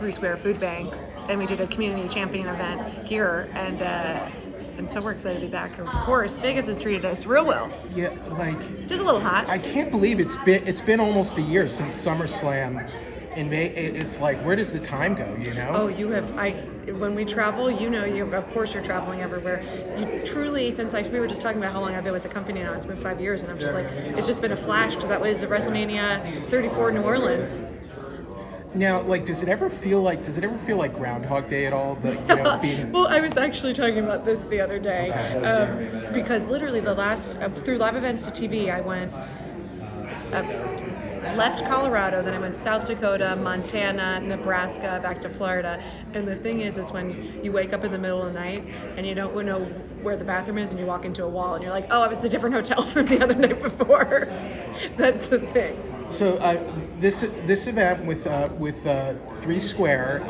Three Square Food Bank, and we did a community champion event here, and so we're excited to be back. Of course, Vegas has treated us real well. Yeah, like Just a little hot. I can't believe it's been almost a year since SummerSlam. In May, it's like, where does the time go? You know? Oh, when we travel, of course you're traveling everywhere. You truly, we were just talking about how long I've been with the company now. It's been 5 years, and I'm just like, it's just been a flash, because that was WrestleMania 34 in New Orleans. Now, like, does it ever feel like Groundhog Day at all? Being... Well, I was actually talking about this the other day, because literally through live events to TV, I went, left Colorado, then I went South Dakota, Montana, Nebraska, back to Florida. And the thing is when you wake up in the middle of the night and you don't know where the bathroom is, and you walk into a wall and you're like, oh, it's a different hotel from the other night before. That's the thing. So this event with Three Square,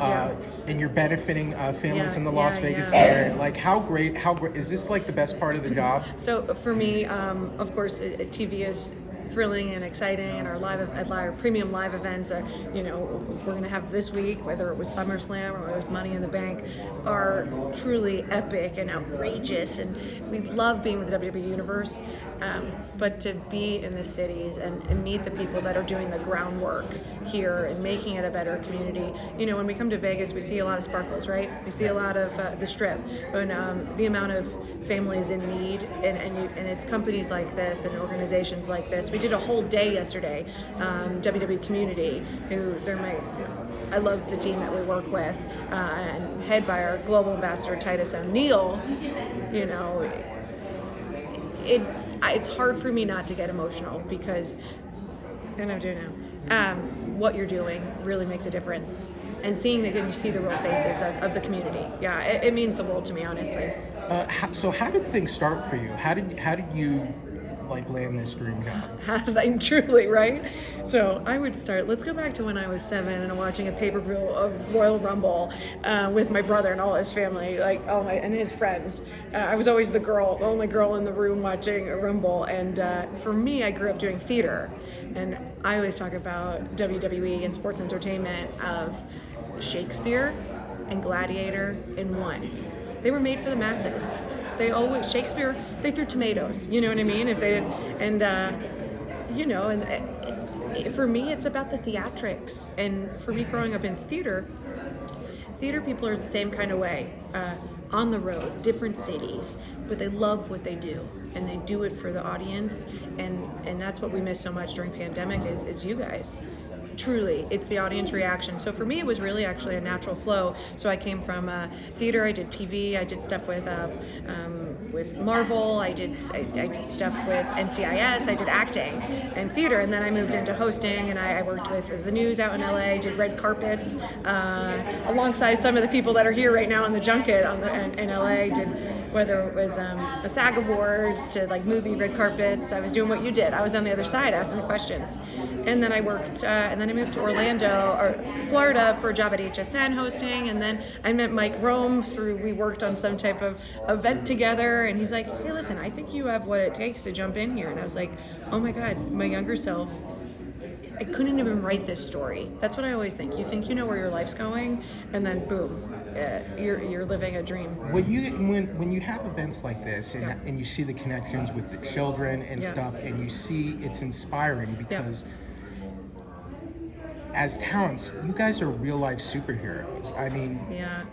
and you're benefiting families in the Las Vegas area. Like, how great is this? Like the best part of the job? So for me, of course, TV is thrilling and exciting, and our premium live events are, we're going to have this week, whether it was SummerSlam or whether it was Money in the Bank, are truly epic and outrageous, and we love being with the WWE Universe, but to be in the cities and meet the people that are doing the groundwork here and making it a better community. When we come to Vegas, we see a lot of sparkles, right? We see a lot of the Strip, and the amount of families in need, and it's companies like this and organizations like this. We did a whole day yesterday, WWE Community, I love the team that we work with, and head by our global ambassador Titus O'Neil. It's hard for me not to get emotional, because, and I'm doing now, what you're doing really makes a difference. And seeing that you see the real faces of the community, it means the world to me, honestly. So how did things start for you? How did you land this dream job? Truly, right? So I would start, let's go back to when I was 7 and watching a pay-per-view of Royal Rumble with my brother and all his family, and his friends. I was always the only girl in the room watching a Rumble, and for me, I grew up doing theater, and I always talk about WWE and sports entertainment of Shakespeare and Gladiator in one. They were made for the masses. Shakespeare, they threw tomatoes, you know what I mean? If they didn't, for me, it's about the theatrics. And for me, growing up in theater people are the same kind of way, on the road, different cities, but they love what they do, and they do it for the audience, and that's what we miss so much during pandemic is you guys. Truly, it's the audience reaction. So for me, it was really actually a natural flow. So I came from theater. I did TV. I did stuff with Marvel. I did stuff with NCIS. I did acting and theater, and then I moved into hosting. And I worked with the news out in LA. Did red carpets alongside some of the people that are here right now on the junket in LA. Did whether it was the SAG Awards to movie red carpets. I was doing what you did. I was on the other side asking the questions, and then I worked. And then I moved to Florida for a job at HSN hosting, and then I met Mike Rome we worked on some type of event together, and he's like, hey, listen, I think you have what it takes to jump in here. And I was like, oh my God, my younger self, I couldn't even write this story. That's what I always think. You think you know where your life's going, and then boom, you're living a dream. When you have events like this, and you see the connections with the children and stuff, and you see it's inspiring because as talents, you guys are real life superheroes. I mean,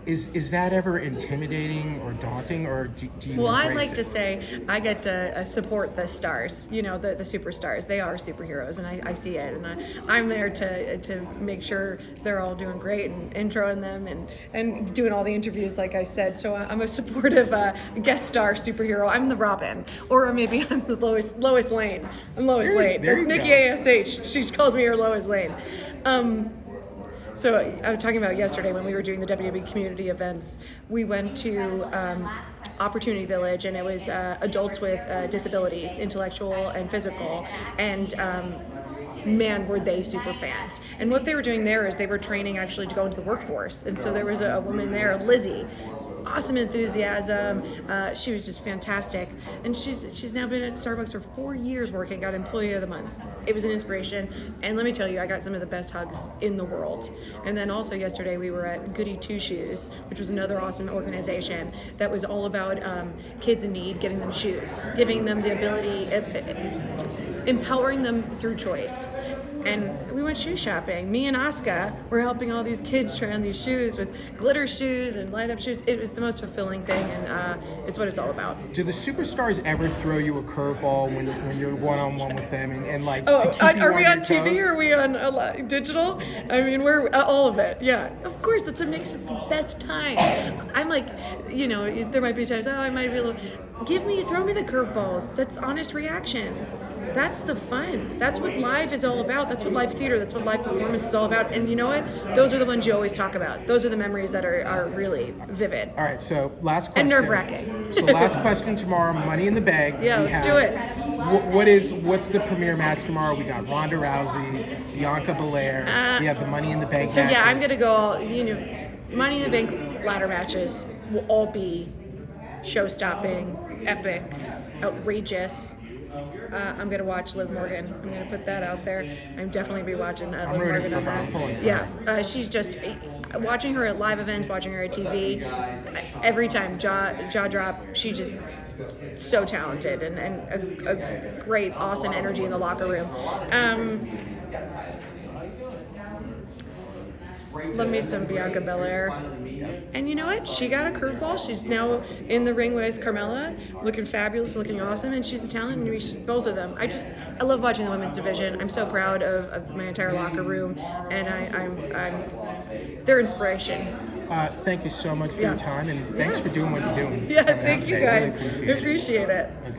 is that ever intimidating or daunting, or do you? Well, I like to say I get to support the stars. The superstars. They are superheroes, and I see it, and I'm there to make sure they're all doing great and introing them and doing all the interviews, like I said. So I'm a supportive guest star superhero. I'm the Robin, or maybe I'm the Lois Lane. I'm Lois Lane. That's Nikki ASH. She calls me her Lois Lane. So I was talking about yesterday when we were doing the WWE Community events, we went to Opportunity Village, and it was adults with disabilities, intellectual and physical, and man, were they super fans. And what they were doing there is they were training actually to go into the workforce. And so there was a woman there, Lizzie, awesome enthusiasm. She was just fantastic, and she's now been at Starbucks for 4 years working. Got Employee of the Month. It was an inspiration, and let me tell you, I got some of the best hugs in the world. And then also yesterday we were at Goody Two Shoes, which was another awesome organization that was all about kids in need, getting them shoes, giving them the ability, empowering them through choice. And we went shoe shopping. Me and Asuka were helping all these kids try on these shoes with glitter shoes and light up shoes. It was the most fulfilling thing, and it's what it's all about. Do the superstars ever throw you a curveball when you're one-on-one with them and like Oh, to keep you are we on your TV toes? or are we on digital? I mean, we're all of it. Yeah, of course. That's what makes it the best time. I'm like, there might be times, I might be a little. Throw me the curveballs. That's honest reaction. That's the fun. That's what live is all about. That's what live theater, that's what live performance is all about. And you know what? Those are the ones you always talk about. Those are the memories that are really vivid. All right, so last question. And nerve-wracking. So last question tomorrow, Money in the Bag. Yeah, let's do it. What's the premiere match tomorrow? We got Ronda Rousey, Bianca Belair. We have the Money in the Bank So matches. yeah, I'm going to go all, Money in the Bank ladder matches will all be show-stopping, epic, outrageous. I'm gonna watch Liv Morgan. I'm gonna put that out there. I'm definitely be watching Liv Morgan on that. Yeah, she's just watching her at live events, watching her at TV. Every time jaw drop, she just so talented and a great, awesome energy in the locker room. Love me some Bianca Belair. And you know what? She got a curveball. She's now in the ring with Carmella, looking fabulous, looking awesome, and she's a talent. And both of them. I love watching the women's division. I'm so proud of my entire locker room, and I'm their inspiration. Thank you so much for your time, and thanks for doing what you're doing. Yeah, thank you guys. Really appreciate it. Appreciate it. Okay.